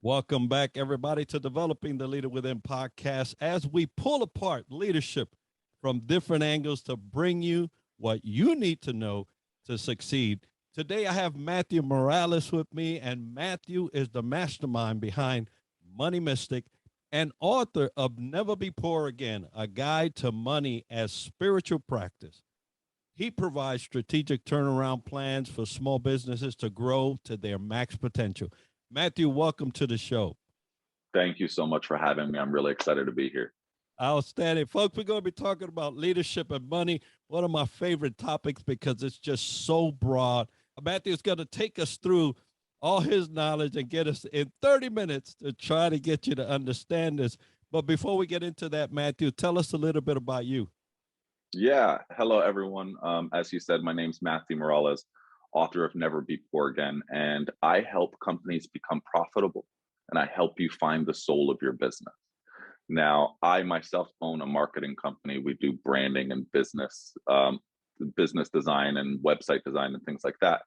Welcome back, everybody, to Developing the Leader Within podcast as we pull apart leadership from different angles to bring you what you need to know to succeed. Today, I have Matthew Morales with me, and Matthew is the mastermind behind Money Mystic and author of Never Be Poor Again, a guide to money as spiritual practice. He provides strategic turnaround plans for small businesses to grow to their max potential. Matthew, welcome to the show. Thank you so much for having me. I'm really excited to be here. Outstanding. Folks, we're going to be talking about leadership and money, one of my favorite topics because it's just so broad. Matthew's going to take us through all his knowledge and get us in 30 minutes to try to get you to understand this. But before we get into that, Matthew, tell us a little bit about you. Yeah. Hello, everyone. As you said, my name's Matthew Morales, author of Never Be Poor Again, and I help companies become profitable, and I help you find the soul of your business. Now, I myself own a marketing company. We do branding and business design and website design and things like that.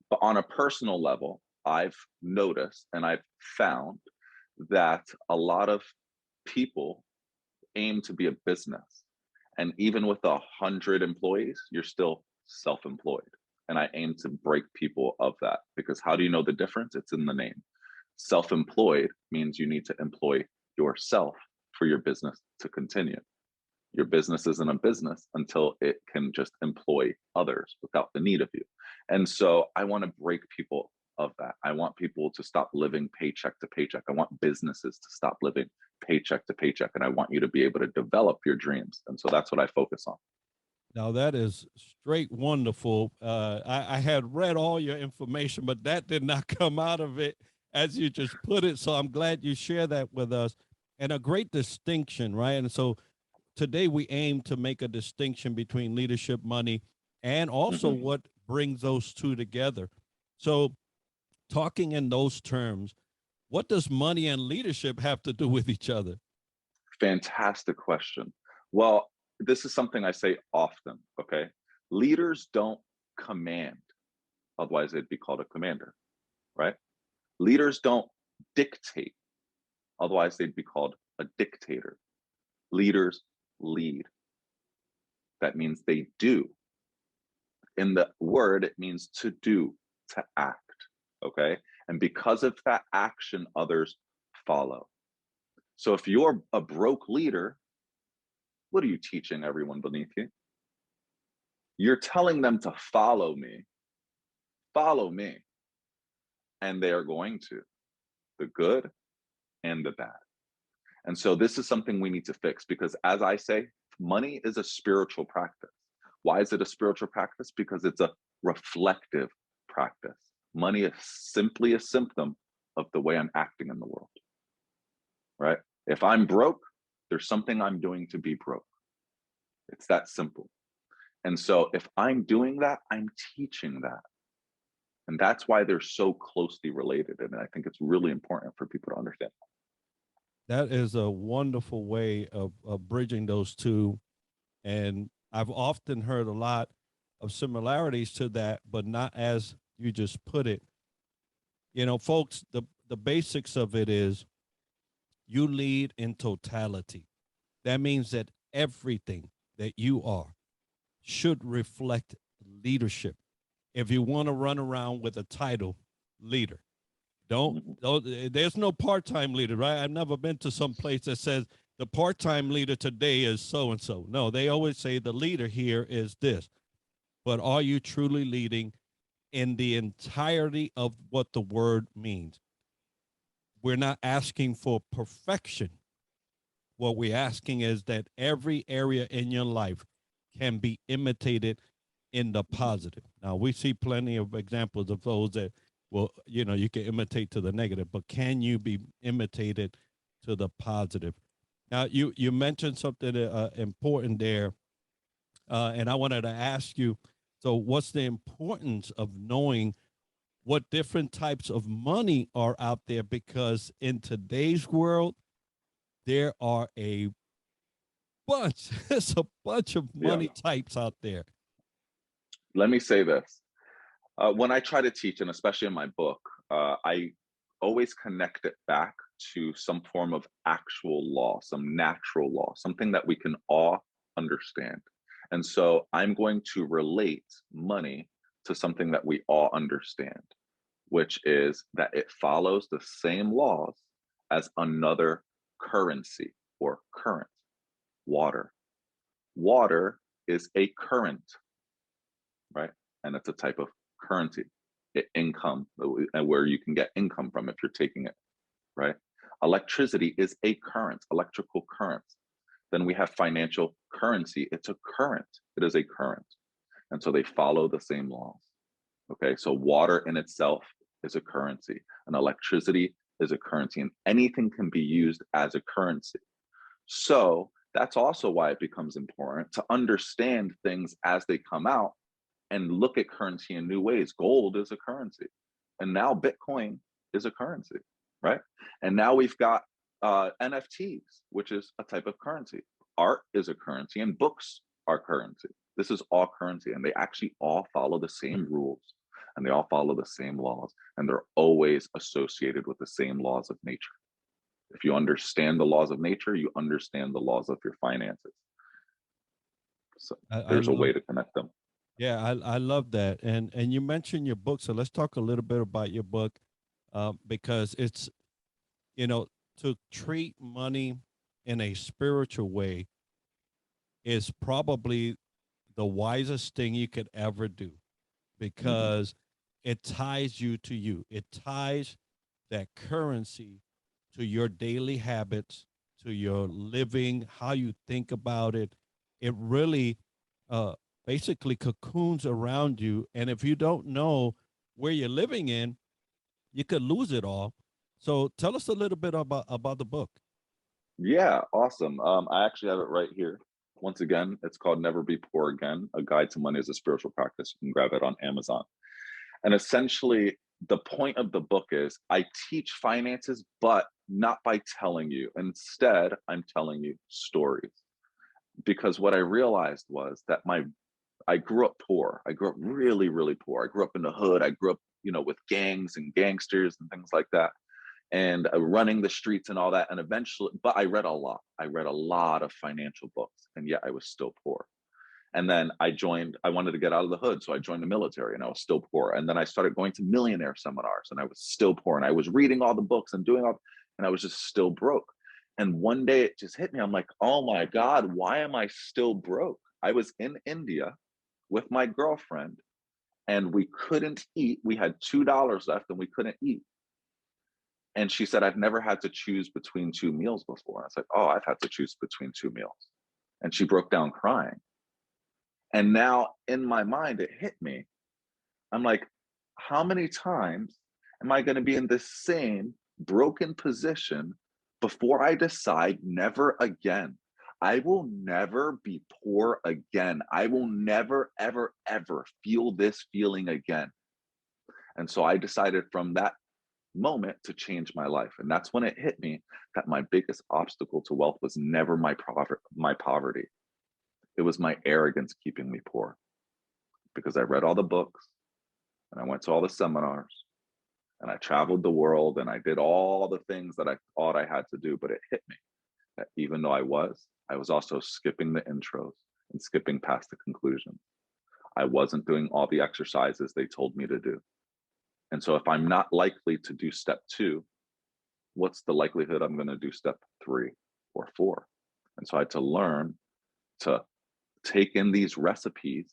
But on a personal level, I've noticed and I've found that a lot of people aim to be a business. And even with 100 employees, you're still self-employed. And I aim to break people of that, because how do you know the difference? It's in the name. Self-employed means you need to employ yourself for your business to continue. Your business isn't a business until it can just employ others without the need of you. And so I want to break people of that. I want people to stop living paycheck to paycheck. I want businesses to stop living paycheck to paycheck. And I want you to be able to develop your dreams. And so that's what I focus on. Now, that is straight wonderful. I had read all your information, but that did not come out of it as you just put it. So I'm glad you share that with us. And a great distinction, right? And so today we aim to make a distinction between leadership, money, and also what brings those two together. So talking in those terms, what does money and leadership have to do with each other? Fantastic question. Well, this is something I say often, okay? Leaders don't command, otherwise they'd be called a commander, right? Leaders don't dictate, otherwise they'd be called a dictator. Leaders lead. That means they do. In the word, it means to do, to act, okay? And because of that action, others follow. So if you're a broke leader, what are you teaching everyone beneath you? You're telling them to follow me, and they are going to, the good and the bad. And so this is something we need to fix, because as I say, money is a spiritual practice. Why is it a spiritual practice? Because it's a reflective practice. Money is simply a symptom of the way I'm acting in the world, right? If I'm broke, there's something I'm doing to be broke. It's that simple. And so if I'm doing that, I'm teaching that. And that's why they're so closely related. And I think it's really important for people to understand. That is a wonderful way of bridging those two. And I've often heard a lot of similarities to that, but not as you just put it. You know, folks, the basics of it is you lead in totality. That means that everything that you are should reflect leadership. If you want to run around with a title, leader, don't there's no part-time leader, right? I've never been to some place that says the part-time leader today is so-and-so. No, they always say the leader here is this. But are you truly leading in the entirety of what the word means? We're not asking for perfection. What we're asking is that every area in your life can be imitated in the positive. Now, we see plenty of examples of those that, well, you know, you can imitate to the negative, but can you be imitated to the positive? Now, you mentioned something important there, and I wanted to ask you, so what's the importance of knowing what different types of money are out there? Because in today's world, there are a bunch. There's a bunch of Yeah. money types out there. Let me say this. When I try to teach, and especially in my book, I always connect it back to some form of actual law, some natural law, something that we can all understand. And so I'm going to relate money to something that we all understand, which is that it follows the same laws as another currency or current, water. Water is a current, right? And it's a type of currency, income, and where you can get income from if you're taking it, right? Electricity is a current, electrical current. Then we have financial currency. It's a current. It is a current. And so they follow the same laws. Okay. So water in itself is a currency, and electricity is a currency, and anything can be used as a currency. So that's also why it becomes important to understand things as they come out and look at currency in new ways. Gold is a currency, and now Bitcoin is a currency, right? And now we've got NFTs, which is a type of currency. Art is a currency, and books are currency. This is all currency, and they actually all follow the same rules, and they all follow the same laws, and they're always associated with the same laws of nature. If you understand the laws of nature, you understand the laws of your finances. So I there's a love, way to connect them. yeah, I love that. And you mentioned your book, so let's talk a little bit about your book, because it's, you know, to treat money in a spiritual way is probably the wisest thing you could ever do, Mhm. because it ties you to you. It ties that currency to your daily habits, to your living, how you think about it. It really uh, basically cocoons around you. And if you don't know where you're living in, you could lose it all. So tell us a little bit about the book. Yeah, awesome. I actually have it right here. Once again, it's called Never Be Poor Again, A Guide to Money as a Spiritual Practice. You can grab it on Amazon. And essentially, the point of the book is I teach finances, but not by telling you. Instead, I'm telling you stories. Because what I realized was that I grew up poor. I grew up really, really poor. I grew up in the hood. I grew up, with gangs and gangsters and things like that, and running the streets and all that. And eventually, but I read a lot. I read a lot of financial books, and yet I was still poor. And then I wanted to get out of the hood. So I joined the military, and I was still poor. And then I started going to millionaire seminars, and I was still poor. And I was reading all the books and doing all, and I was just still broke. And one day it just hit me. I'm like, oh my God, why am I still broke? I was in India with my girlfriend, and we couldn't eat. We had $2 left, and we couldn't eat. And she said, I've never had to choose between two meals before. I was like, oh, I've had to choose between two meals. And she broke down crying. And now in my mind, it hit me. I'm like, how many times am I going to be in this same broken position before I decide never again? I will never be poor again. I will never, ever, ever feel this feeling again. And so I decided from that moment to change my life. And that's when it hit me that my biggest obstacle to wealth was never my poverty. It was my arrogance keeping me poor, because I read all the books, and I went to all the seminars, and I traveled the world, and I did all the things that I thought I had to do. But it hit me that even though I was also skipping the intros and skipping past the conclusion. I wasn't doing all the exercises they told me to do. And so if I'm not likely to do step two, what's the likelihood I'm going to do step three or four? And so I had to learn to take in these recipes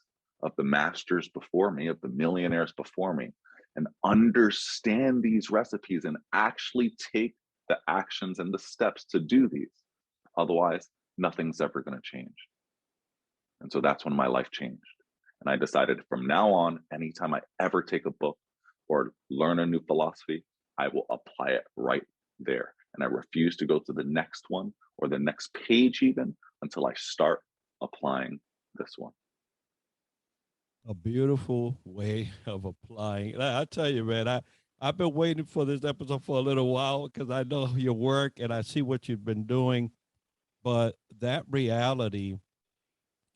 of the masters before me, of the millionaires before me, and understand these recipes and actually take the actions and the steps to do these. Otherwise, nothing's ever going to change. And so that's when my life changed. And I decided from now on, anytime I ever take a book or learn a new philosophy, I will apply it right there. And I refuse to go to the next one or the next page even until I start applying this one. A beautiful way of applying. I tell you, man, I've been waiting for this episode for a little while because I know your work and I see what you've been doing. but that reality,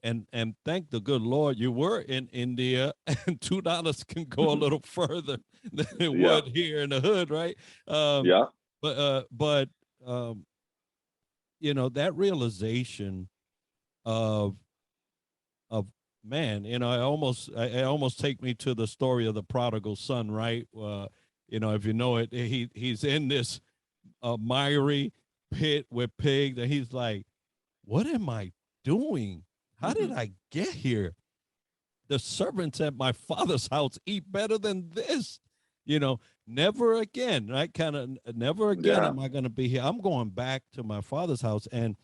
and thank the good Lord you were in India, and $2 can go a little further than it Yeah, would here in the hood, right? Um, yeah, but you know, that realization of of man, you know, I almost take me to the story of the prodigal son, right? You know, if you know it, he's in this miry pit with pigs, and he's like, "What am I doing? How did hmm I get here? The servants at my father's house eat better than this." You know, never again, right? Kind of, never again yeah. am I going to be here. I'm going back to my father's house, and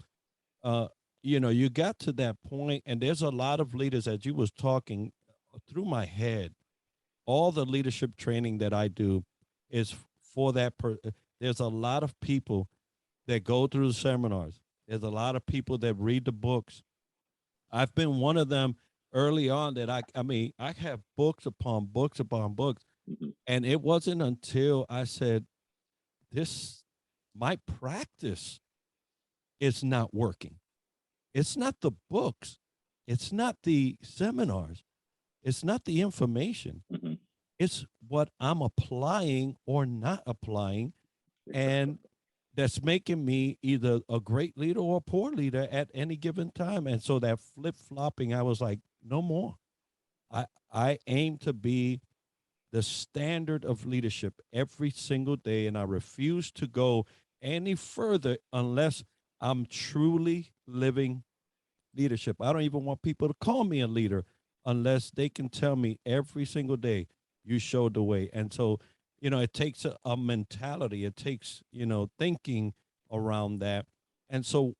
uh, you know, you got to that point, and there's a lot of leaders as you was talking through my head. All the leadership training that I do is for that. There's a lot of people that go through the seminars. There's a lot of people that read the books. I've been one of them early on that I mean, I have books upon books upon books. hmm And it wasn't until I said, this, my practice is not working. It's not the books. It's not the seminars. It's not the information. hmm It's what I'm applying or not applying. Exactly. And that's making me either a great leader or a poor leader at any given time. And so that flip flopping, I was like, no more. I aim to be the standard of leadership every single day, and I refuse to go any further unless I'm truly living leadership. I don't even want people to call me a leader unless they can tell me every single day, you showed the way. And so, you know, it takes a mentality, it takes, you know, thinking around that. And so,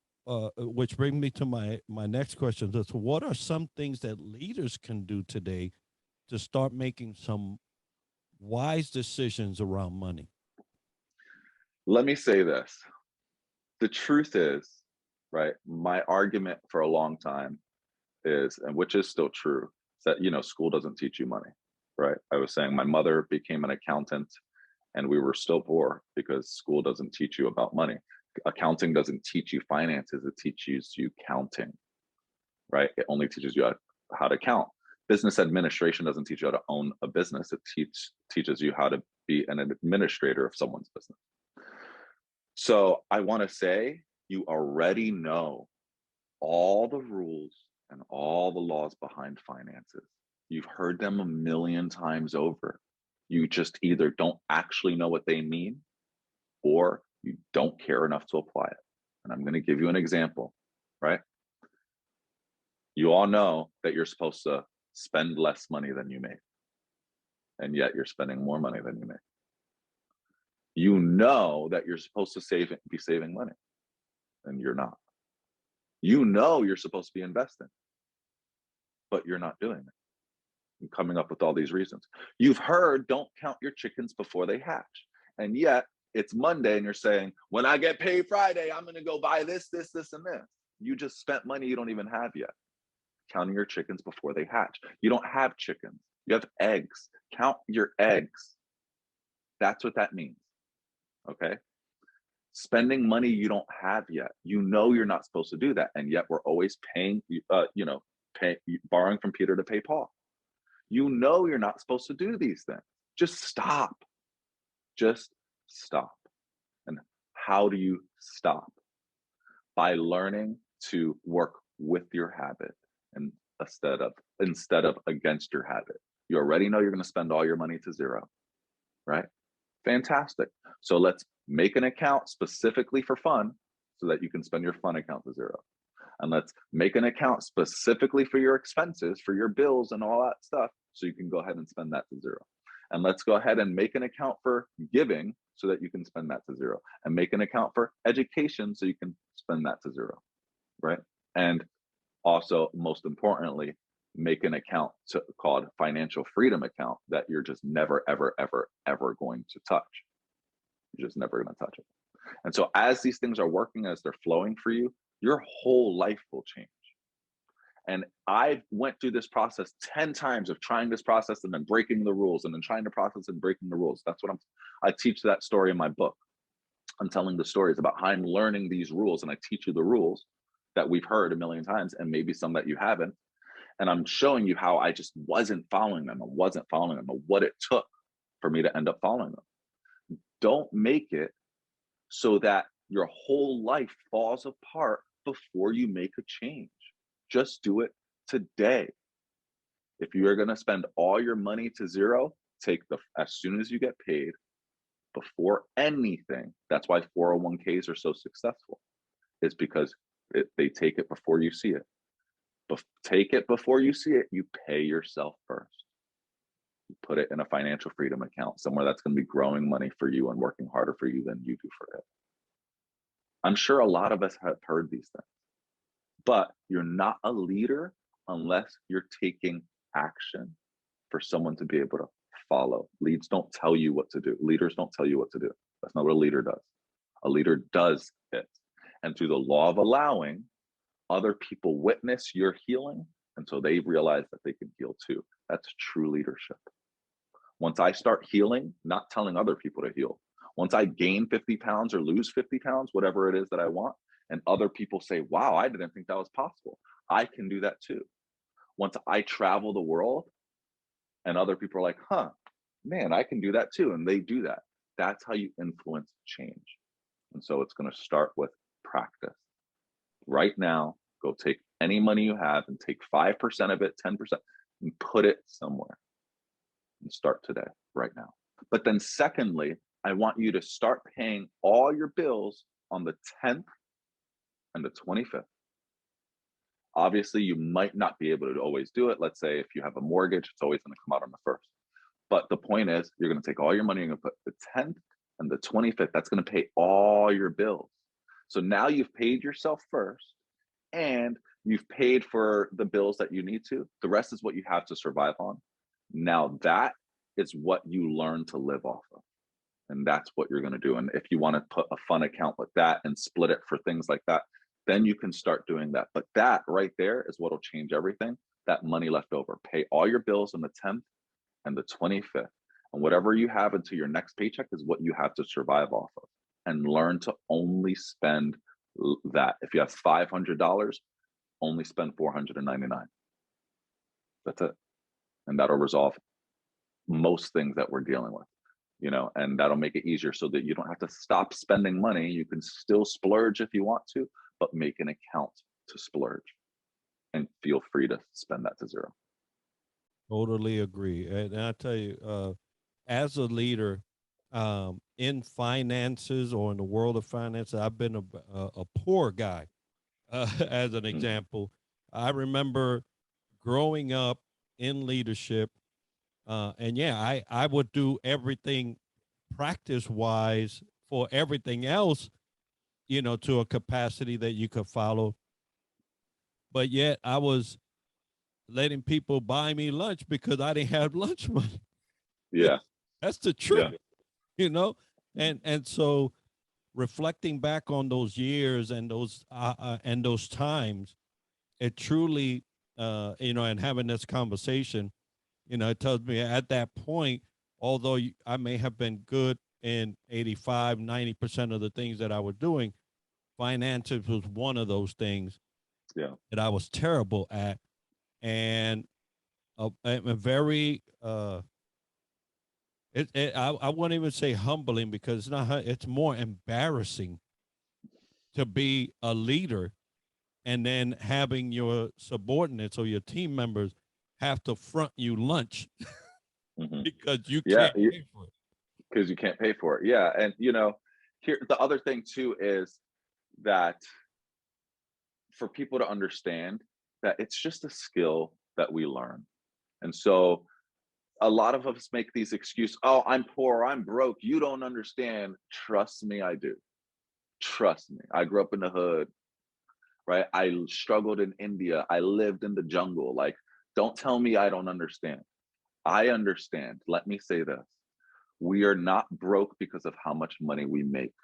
which brings me to my next question. So what are some things that leaders can do today to start making some wise decisions around money? Let me say this. The truth is, right, my argument for a long time is, and which is still true, is that, school doesn't teach you money, right? I was saying my mother became an accountant and we were still poor because school doesn't teach you about money. Accounting doesn't teach you finances, it teaches you counting, right? It only teaches you how to count. Business administration doesn't teach you how to own a business, it teaches you how to be an administrator of someone's business. So I want to say you already know all the rules and all the laws behind finances. You've heard them a million times over. You just either don't actually know what they mean or you don't care enough to apply it. And I'm going to give you an example, right? You all know that you're supposed to spend less money than you make, and yet you're spending more money than you make. You know that you're supposed to be saving money, and you're not. You know you're supposed to be investing, but you're not doing it. And coming up with all these reasons. You've heard don't count your chickens before they hatch. And yet it's Monday and you're saying, when I get paid Friday, I'm going to go buy this, this, this, and this. You just spent money you don't even have yet. Counting your chickens before they hatch. You don't have chickens, you have eggs. Count your eggs. That's what that means. Okay. Spending money you don't have yet. You know you're not supposed to do that. And yet we're always borrowing from Peter to pay Paul. You know you're not supposed to do these things. Just stop. Just stop. And how do you stop? By learning to work with your habit and instead of against your habit. You already know you're going to spend all your money to zero, right? Fantastic. So let's make an account specifically for fun so that you can spend your fun account to zero. And let's make an account specifically for your expenses, for your bills and all that stuff, so you can go ahead and spend that to zero. And let's go ahead and make an account for giving so that you can spend that to zero. And make an account for education so you can spend that to zero, right? And also, most importantly, make an account called financial freedom account that you're just never, ever, ever, ever going to touch. You're just never going to touch it. And so as these things are working, as they're flowing for you, your whole life will change. And I went through this process 10 times of trying this process and then breaking the rules and then trying to process and breaking the rules. I teach that story in my book. I'm telling the stories about how I'm learning these rules, and I teach you the rules that we've heard a million times and maybe some that you haven't. And I'm showing you how I just wasn't following them. I wasn't following them, and what it took for me to end up following them. Don't make it so that your whole life falls apart before you make a change. Just do it today. If you are going to spend all your money to zero, take the as soon as you get paid, before anything. That's why 401ks are so successful. Is because they take it before you see it. Take it before you see it. You pay yourself first. You put it in a financial freedom account, somewhere that's going to be growing money for you and working harder for you than you do for it. I'm sure a lot of us have heard these things, but you're not a leader unless you're taking action for someone to be able to follow. Leads don't tell you what to do. Leaders don't tell you what to do. That's not what a leader does. A leader does it. And through the law of allowing, other people witness your healing until they realize that they can heal too. That's true leadership. Once I start healing, not telling other people to heal. Once I gain 50 pounds or lose 50 pounds, whatever it is that I want, and other people say, wow, I didn't think that was possible, I can do that too. Once I travel the world and other people are like, huh, man, I can do that too. And they do that. That's how you influence change. And so it's going to start with practice. Right now, go take any money you have and take 5% of it, 10%, and put it somewhere. And start today, right now. But then secondly, I want you to start paying all your bills on the 10th and the 25th. Obviously, you might not be able to always do it. Let's say if you have a mortgage, it's always going to come out on the 1st. But the point is, you're going to take all your money and put the 10th and the 25th. That's going to pay all your bills. So now you've paid yourself first, and you've paid for the bills that you need to. The rest is what you have to survive on. Now that is what you learn to live off of. And that's what you're going to do. And if you want to put a fun account with that and split it for things like that, then you can start doing that. But that right there is what will change everything. That money left over. Pay all your bills on the 10th and the 25th. And whatever you have until your next paycheck is what you have to survive off of. And learn to only spend that. If you have $500, only spend $499. That's it. And that'll resolve most things that we're dealing with, and that'll make it easier so that you don't have to stop spending money. You can still splurge if you want to, but make an account to splurge and feel free to spend that to zero. Totally agree. And I tell you, as a leader, in finances or in the world of finance, I've been a poor guy. As an Mm-hmm. example, I remember growing up in leadership, and yeah, I would do everything practice wise for everything else, to a capacity that you could follow. But yet I was letting people buy me lunch because I didn't have lunch money. Yeah. That's the Yeah. truth, you know? And so reflecting back on those years and those times, it truly, and having this conversation, it tells me at that point, although I may have been good in 85, 90% of the things that I was doing, finances was one of those things Yeah. that I was terrible at. And a very, I wouldn't even say humbling, because it's not, it's more embarrassing to be a leader and then having your subordinates or your team members have to front you lunch Mm-hmm. because you Yeah. can't pay for it. Because you can't pay for it. Yeah. And, here, the other thing too is that for people to understand that it's just a skill that we learn. And so a lot of us make these excuses. Oh, I'm poor, I'm broke, you don't understand. Trust me, I do. Trust me. I grew up in the hood, right? I struggled in India. I lived in the jungle. Like, don't tell me I don't understand. I understand. Let me say this. We are not broke because of how much money we make.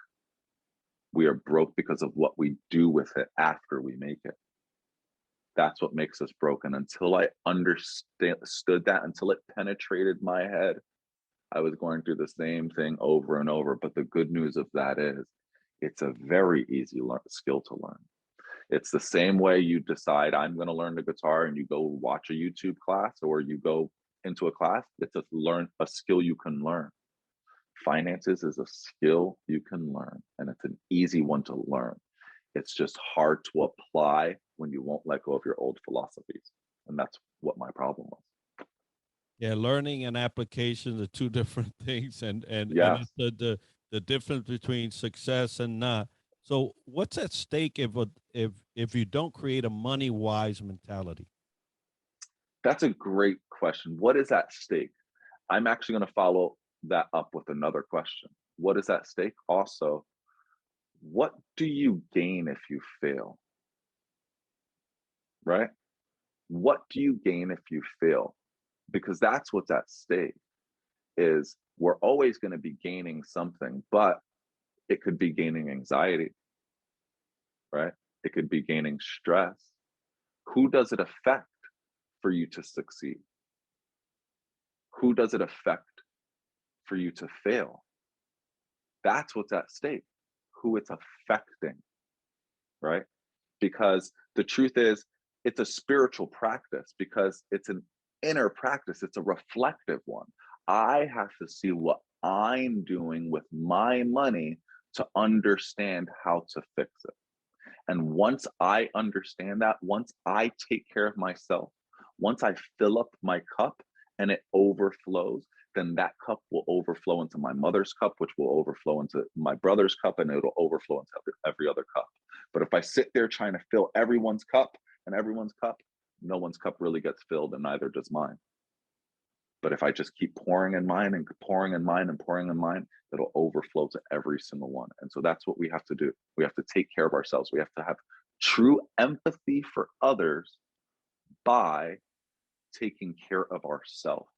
We are broke because of what we do with it after we make it. That's what makes us broken. Until I understood that, until it penetrated my head, I was going through the same thing over and over. But the good news of that is It's a very easy skill to learn. It's the same way you decide I'm going to learn the guitar and you go watch a YouTube class or you go into a class. It's a skill you can learn. Finances is a skill you can learn, and it's an easy one to learn. It's just hard to apply when you won't let go of your old philosophies. And that's what my problem was. Yeah, learning and application are two different things, and Yes, it's the difference between success and not. So, what's at stake if you don't create a money wise mentality? that's a great question. What is at stake? I'm actually going to follow that up with another question. What is at stake? Also, what do you gain if you fail? Right? What do you gain if you fail? Because that's what's at stake. Is we're always going to be gaining something, but it could be gaining anxiety, right? It could be gaining stress. Who does it affect for you to succeed? Who does it affect for you to fail? That's what's at stake. Who it's affecting, right? Because the truth is, it's a spiritual practice because it's an inner practice, it's a reflective one. I have to see what I'm doing with my money to understand how to fix it. And once I understand that, once I take care of myself, once I fill up my cup and it overflows, then that cup will overflow into my mother's cup, which will overflow into my brother's cup, and it'll overflow into every other cup. But if I sit there trying to fill everyone's cup and everyone's cup, no one's cup really gets filled, and neither does mine. But if I just keep pouring in mine and pouring in mine and pouring in mine, it'll overflow to every single one. And so that's what we have to do. We have to take care of ourselves. We have to have true empathy for others by taking care of ourselves,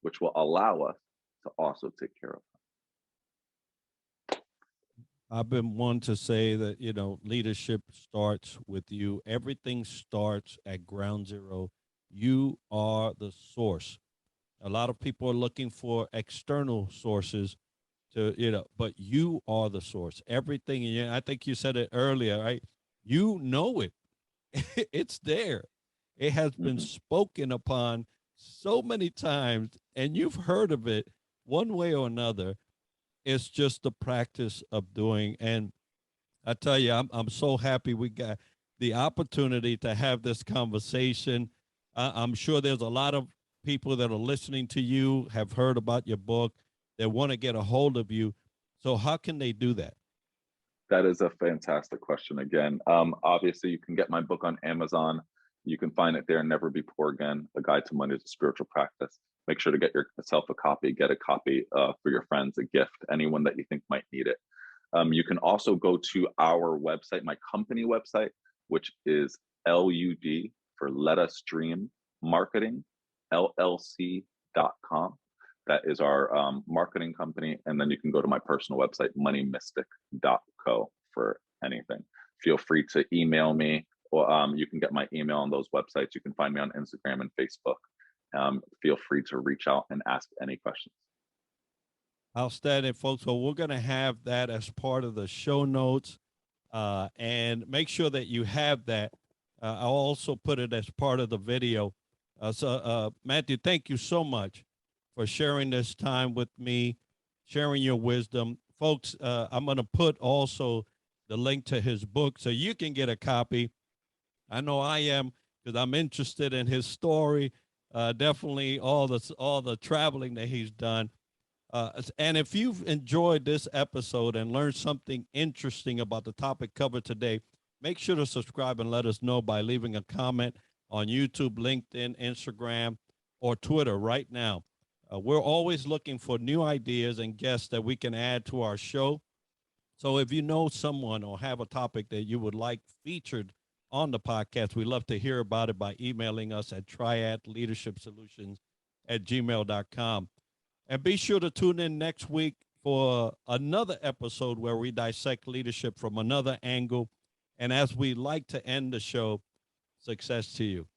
which will allow us to also take care of I've been one to say that, leadership starts with you. Everything starts at ground zero. You are the source. A lot of people are looking for external sources to, but you are the source. Everything, I think you said it earlier, right? You know it. It's there. It has them. been spoken upon so many times, and you've heard of it one way or another. It's just the practice of doing. And I tell you, I'm so happy we got the opportunity to have this conversation. I'm sure there's a lot of people that are listening to you, have heard about your book, that want to get a hold of you. So how can they do that? That is a fantastic question again. Obviously, you can get my book on Amazon. You can find it there, Never Be Poor Again, A Guide to Money as a Spiritual Practice. Make sure to get yourself a copy, get a copy for your friends, a gift, anyone that you think might need it. You can also go to our website, my company website, which is LUD for Let Us Dream Marketing, LLC.com. That is our marketing company. And then you can go to my personal website, moneymystic.co, for anything. Feel free to email me, or you can get my email on those websites. You can find me on Instagram and Facebook. Feel free to reach out and ask any questions. Outstanding, folks. So we're going to have that as part of the show notes, and make sure that you have that. I'll also put it as part of the video. Matthew, thank you so much for sharing this time with me, sharing your wisdom. Folks, I'm going to put also the link to his book so you can get a copy. I know I am, because I'm interested in his story. Definitely all the traveling that he's done. And if you've enjoyed this episode and learned something interesting about the topic covered today, make sure to subscribe and let us know by leaving a comment on YouTube, LinkedIn, Instagram, or Twitter right now. We're always looking for new ideas and guests that we can add to our show. So if you know someone or have a topic that you would like featured on the podcast, we'd love to hear about it by emailing us at triadleadershipsolutions@gmail.com. And be sure to tune in next week for another episode where we dissect leadership from another angle. And as we like to end the show, success to you.